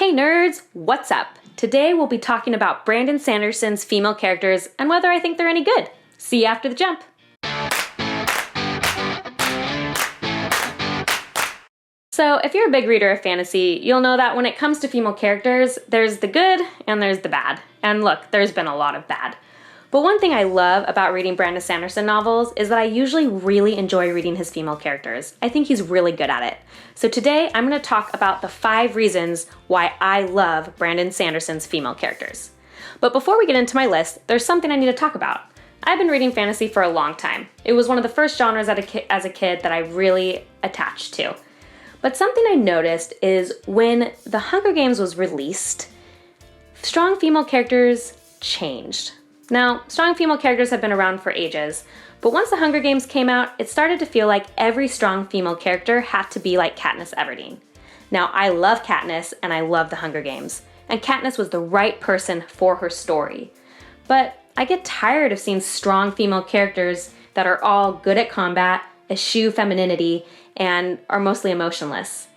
Hey nerds, what's up? Today we'll be talking about Brandon Sanderson's female characters and whether I think they're any good. See you after the jump. So if you're a big reader of fantasy, you'll know that when it comes to female characters, there's the good and there's the bad. And look, there's been a lot of bad. But one thing I love about reading Brandon Sanderson novels is that I usually really enjoy reading his female characters. I think he's really good at it. So today I'm going to talk about the 5 reasons why I love Brandon Sanderson's female characters. But before we get into my list, there's something I need to talk about. I've been reading fantasy for a long time. It was one of the first genres as a kid that I really attached to. But something I noticed is when The Hunger Games was released, strong female characters changed. Now, strong female characters have been around for ages, but once The Hunger Games came out, it started to feel like every strong female character had to be like Katniss Everdeen. Now, I love Katniss and I love The Hunger Games, and Katniss was the right person for her story. But I get tired of seeing strong female characters that are all good at combat, eschew femininity, and are mostly emotionless.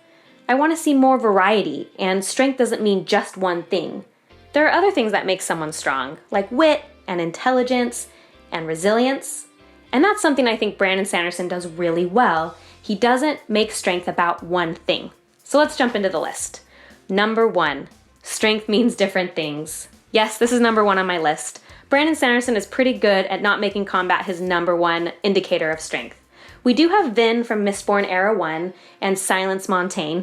I want to see more variety, and strength doesn't mean just one thing. There are other things that make someone strong, like wit and intelligence and resilience. And that's something I think Brandon Sanderson does really well. He doesn't make strength about one thing. So let's jump into the list. Number 1, strength means different things. Yes, this is number 1 on my list. Brandon Sanderson is pretty good at not making combat his number 1 indicator of strength. We do have Vin from Mistborn Era 1 and Silence Montaigne,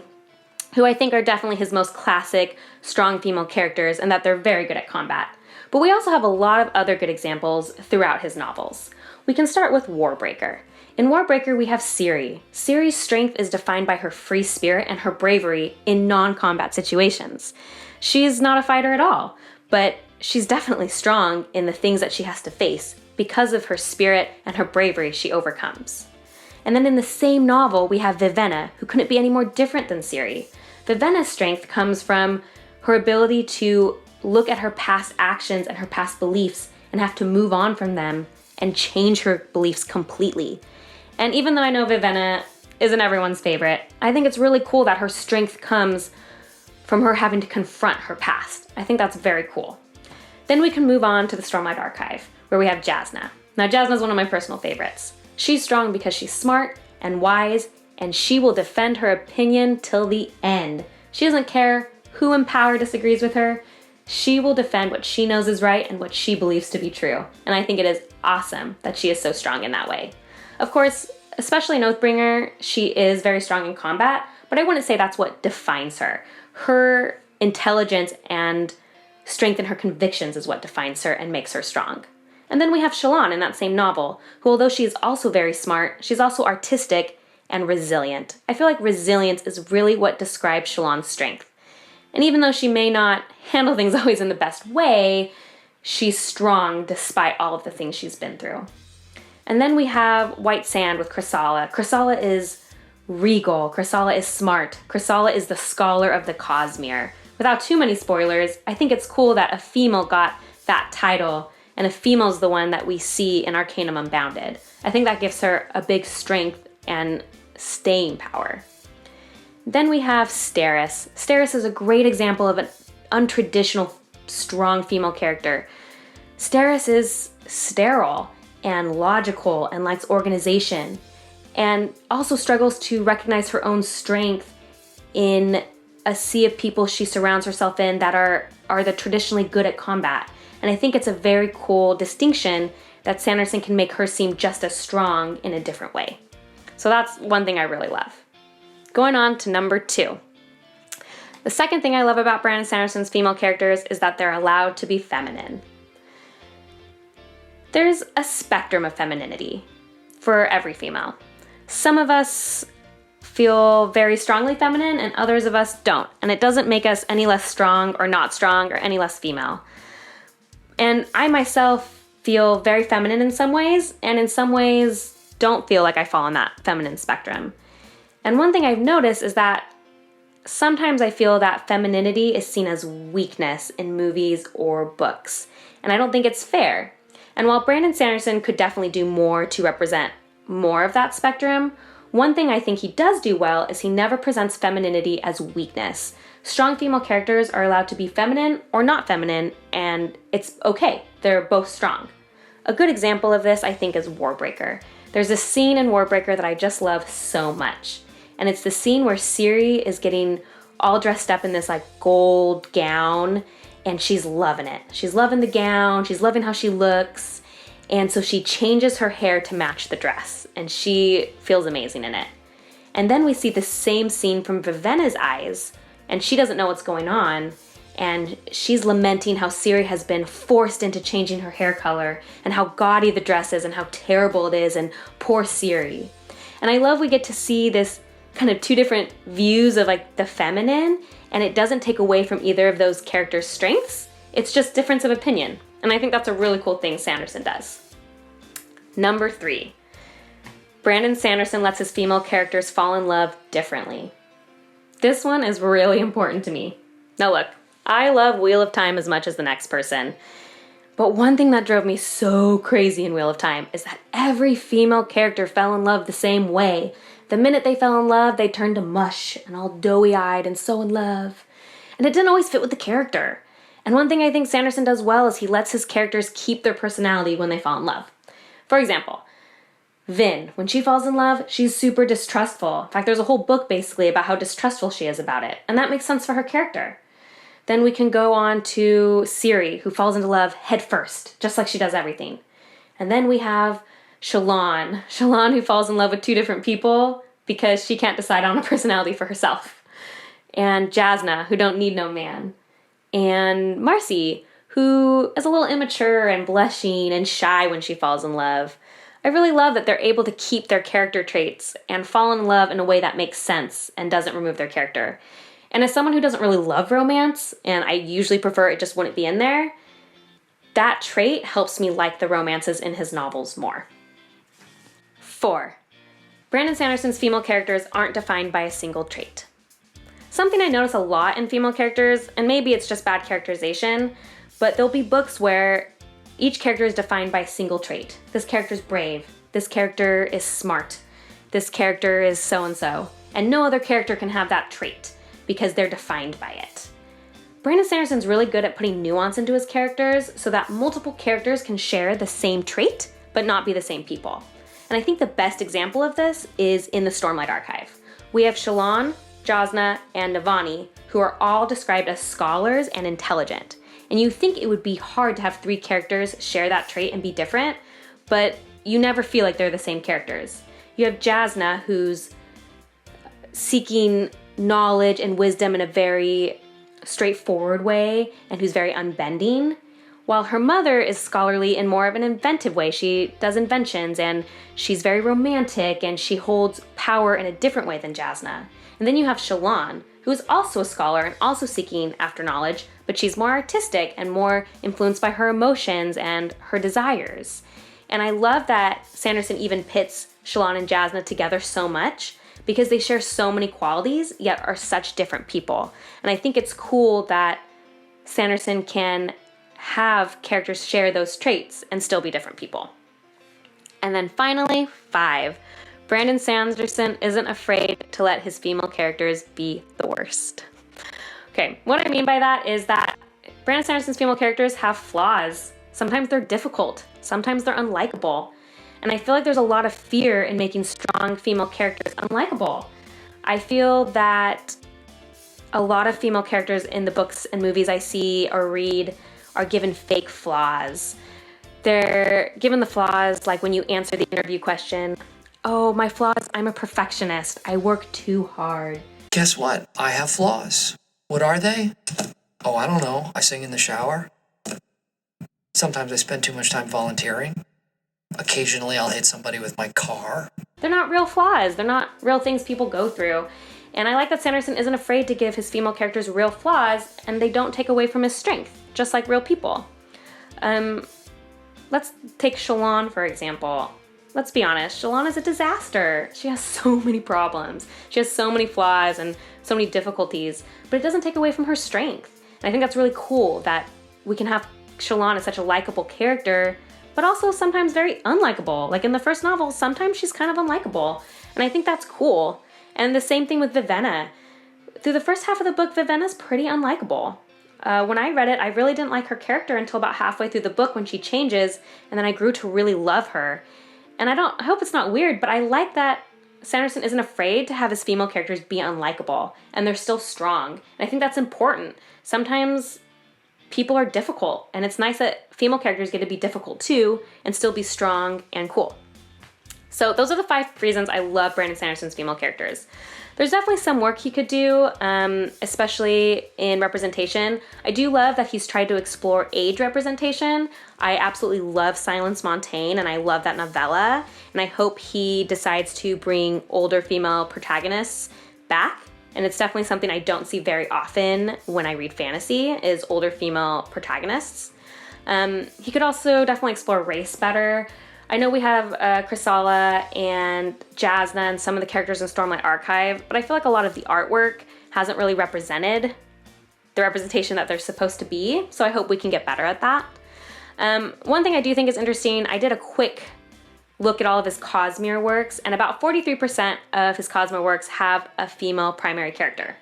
who I think are definitely his most classic, strong female characters, and that they're very good at combat. But we also have a lot of other good examples throughout his novels. We can start with Warbreaker. In Warbreaker, we have Ciri. Ciri's strength is defined by her free spirit and her bravery in non-combat situations. She's not a fighter at all, but she's definitely strong in the things that she has to face because of her spirit and her bravery she overcomes. And then in the same novel, we have Vivenna, who couldn't be any more different than Ciri. Vivenna's strength comes from her ability to look at her past actions and her past beliefs and have to move on from them and change her beliefs completely. And even though I know Vivenna isn't everyone's favorite, I think it's really cool that her strength comes from her having to confront her past. I think that's very cool. Then we can move on to the Stormlight Archive, where we have Jasna. Now, Jasna's one of my personal favorites. She's strong because she's smart and wise, and she will defend her opinion till the end. She doesn't care who in power disagrees with her. She will defend what she knows is right and what she believes to be true. And I think it is awesome that she is so strong in that way. Of course, especially in Oathbringer, she is very strong in combat, but I wouldn't say that's what defines her. Her intelligence and strength in her convictions is what defines her and makes her strong. And then we have Shallan in that same novel, who although she is also very smart, she's also artistic and resilient. I feel like resilience is really what describes Shallan's strength. And even though she may not handle things always in the best way, she's strong despite all of the things she's been through. And then we have White Sand with Chrysala. Chrysala is regal. Chrysala is smart. Chrysala is the scholar of the Cosmere. Without too many spoilers, I think it's cool that a female got that title, and a female's the one that we see in Arcanum Unbounded. I think that gives her a big strength and staying power. Then we have Steris. Steris is a great example of an untraditional, strong female character. Steris is sterile and logical and likes organization, and also struggles to recognize her own strength in a sea of people she surrounds herself in that are the traditionally good at combat. And I think it's a very cool distinction that Sanderson can make her seem just as strong in a different way. So that's one thing I really love. Going on to number 2. The second thing I love about Brandon Sanderson's female characters is that they're allowed to be feminine. There's a spectrum of femininity for every female. Some of us feel very strongly feminine and others of us don't. And it doesn't make us any less strong or not strong or any less female. And I myself feel very feminine in some ways, and in some ways don't feel like I fall on that feminine spectrum. And one thing I've noticed is that sometimes I feel that femininity is seen as weakness in movies or books, and I don't think it's fair. And while Brandon Sanderson could definitely do more to represent more of that spectrum, one thing I think he does do well is he never presents femininity as weakness. Strong female characters are allowed to be feminine or not feminine, and it's okay. They're both strong. A good example of this, I think, is Warbreaker. There's a scene in Warbreaker that I just love so much. And it's the scene where Ciri is getting all dressed up in this like gold gown, and she's loving it. She's loving the gown, she's loving how she looks, and so she changes her hair to match the dress, and she feels amazing in it. And then we see the same scene from Vivenna's eyes, and she doesn't know what's going on, and she's lamenting how Ciri has been forced into changing her hair color, and how gaudy the dress is, and how terrible it is, and poor Ciri. And I love we get to see this kind of two different views of like the feminine, and it doesn't take away from either of those characters' strengths. It's just difference of opinion. And I think that's a really cool thing Sanderson does. Number 3, Brandon Sanderson lets his female characters fall in love differently. This one is really important to me. Now look, I love Wheel of Time as much as the next person. But one thing that drove me so crazy in Wheel of Time is that every female character fell in love the same way. The minute they fell in love, they turned to mush and all doughy-eyed and so in love. And it didn't always fit with the character. And one thing I think Sanderson does well is he lets his characters keep their personality when they fall in love. For example, Vin, when she falls in love, she's super distrustful. In fact, there's a whole book basically about how distrustful she is about it. And that makes sense for her character. Then we can go on to Ciri, who falls into love head first, just like she does everything. And then we have Shallan, who falls in love with 2 different people because she can't decide on a personality for herself. And Jasna, who don't need no man. And Marcy, who is a little immature and blushing and shy when she falls in love. I really love that they're able to keep their character traits and fall in love in a way that makes sense and doesn't remove their character. And as someone who doesn't really love romance, and I usually prefer it just wouldn't be in there, that trait helps me like the romances in his novels more. 4, Brandon Sanderson's female characters aren't defined by a single trait. Something I notice a lot in female characters, and maybe it's just bad characterization, but there'll be books where each character is defined by a single trait. This character's brave. This character is smart. This character is so-and-so. And no other character can have that trait because they're defined by it. Brandon Sanderson's really good at putting nuance into his characters so that multiple characters can share the same trait, but not be the same people. And I think the best example of this is in the Stormlight Archive. We have Shallan, Jasna, and Navani, who are all described as scholars and intelligent. And you think it would be hard to have 3 characters share that trait and be different, but you never feel like they're the same characters. You have Jasna, who's seeking knowledge and wisdom in a very straightforward way, and who's very unbending, while her mother is scholarly in more of an inventive way. She does inventions, and she's very romantic, and she holds power in a different way than Jasna. And then you have Shallan, who is also a scholar and also seeking after knowledge, but she's more artistic and more influenced by her emotions and her desires. And I love that Sanderson even pits Shallan and Jasna together so much because they share so many qualities, yet are such different people. And I think it's cool that Sanderson can have characters share those traits and still be different people. And then finally, 5, Brandon Sanderson isn't afraid to let his female characters be the worst. Okay, what I mean by that is that Brandon Sanderson's female characters have flaws. Sometimes they're difficult, sometimes they're unlikable. And I feel like there's a lot of fear in making strong female characters unlikable. I feel that a lot of female characters in the books and movies I see or read are given fake flaws. They're given the flaws like when you answer the interview question, "Oh, my flaws, I'm a perfectionist. I work too hard." Guess what? I have flaws. What are they? Oh, I don't know. I sing in the shower. Sometimes I spend too much time volunteering. Occasionally I'll hit somebody with my car. They're not real flaws. They're not real things people go through. And I like that Sanderson isn't afraid to give his female characters real flaws, and they don't take away from his strength, just like real people. Let's take Shallan, for example. Let's be honest, Shallan is a disaster. She has so many problems. She has so many flaws and so many difficulties, but it doesn't take away from her strength. And I think that's really cool that we can have Shallan as such a likable character, but also sometimes very unlikable. Like in the first novel, sometimes she's kind of unlikable. And I think that's cool. And the same thing with Vivenna. through the first half of the book, Vivenna's pretty unlikable. When I read it, I really didn't like her character until about halfway through the book when she changes, and then I grew to really love her. And I hope it's not weird, but I like that Sanderson isn't afraid to have his female characters be unlikable, and they're still strong. And I think that's important. Sometimes people are difficult, and it's nice that female characters get to be difficult too, and still be strong and cool. So those are the 5 reasons I love Brandon Sanderson's female characters. There's definitely some work he could do, especially in representation. I do love that he's tried to explore age representation. I absolutely love Silence Montaigne, and I love that novella, and I hope he decides to bring older female protagonists back. And it's definitely something I don't see very often when I read fantasy, is older female protagonists. He could also definitely explore race better. I know we have Chrysala and Jasna and some of the characters in Stormlight Archive, but I feel like a lot of the artwork hasn't really represented the representation that they're supposed to be, so I hope we can get better at that. One thing I do think is interesting, I did a quick look at all of his Cosmere works, and about 43% of his Cosmere works have a female primary character.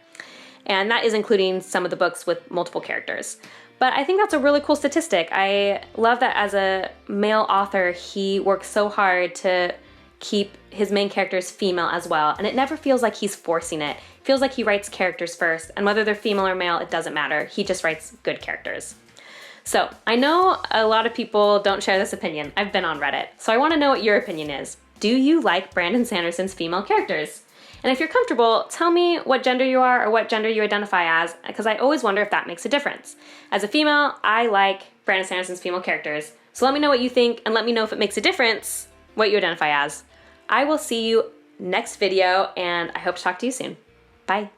And that is including some of the books with multiple characters. But I think that's a really cool statistic. I love that as a male author, he works so hard to keep his main characters female as well, and it never feels like he's forcing it. It feels like he writes characters first, and whether they're female or male, it doesn't matter. He just writes good characters. So I know a lot of people don't share this opinion. I've been on Reddit, so I want to know what your opinion is. Do you like Brandon Sanderson's female characters? And if you're comfortable, tell me what gender you are or what gender you identify as, because I always wonder if that makes a difference. As a female, I like Brandon Sanderson's female characters. So let me know what you think, and let me know if it makes a difference what you identify as. I will see you next video, and I hope to talk to you soon. Bye.